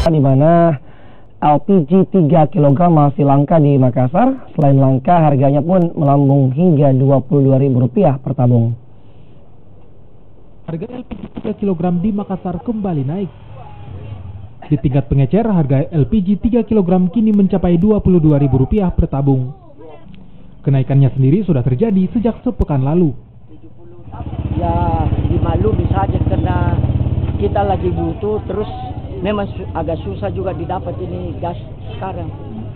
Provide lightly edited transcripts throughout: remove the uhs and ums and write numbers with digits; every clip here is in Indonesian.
di mana LPG 3 kg masih langka di Makassar. Selain langka, harganya pun melambung hingga Rp22.000 per tabung. Harga LPG 3 kg di Makassar kembali naik. Di tingkat pengecer, harga LPG 3 kg kini mencapai Rp22.000 per tabung. Kenaikannya sendiri sudah terjadi sejak sepekan lalu. Ya, dimaklumi saja karena kita lagi butuh, terus memang agak susah juga didapat ini gas sekarang.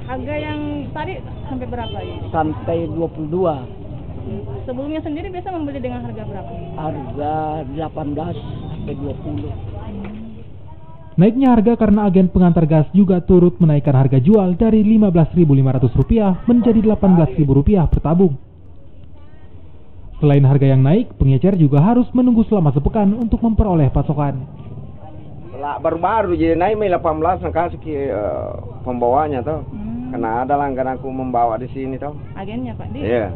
Harga yang tadi sampai berapa ya? Sampai 22. Sebelumnya sendiri biasa membeli dengan harga berapa? Harga 18 sampai 20. Naiknya harga karena agen pengantar gas juga turut menaikkan harga jual dari Rp15.500 menjadi Rp18.000 per tabung. Selain harga yang naik, pengecer juga harus menunggu selama sepekan untuk memperoleh pasokan. Baru-baru jadi naik 18 kasih ke pembawanya tuh. Karena ada langganan aku membawa di sini tuh. Agennya Pak? Iya.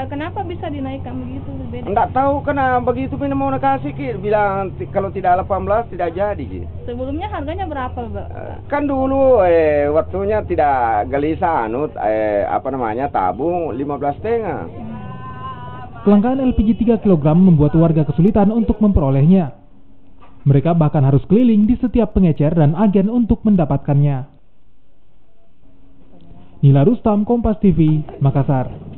Kenapa bisa dinaikkan begitu? Enggak tahu karena begitu ini mau kasih ki bilang kalau tidak 18 tidak jadi ki. Sebelumnya harganya berapa, Pak? Kan dulu waktunya tidak gelisah tabung 15,5. Kelangkaan LPG 3 kg membuat warga kesulitan untuk memperolehnya. Mereka bahkan harus keliling di setiap pengecer dan agen untuk mendapatkannya. Nila Rustam, Kompas TV, Makassar.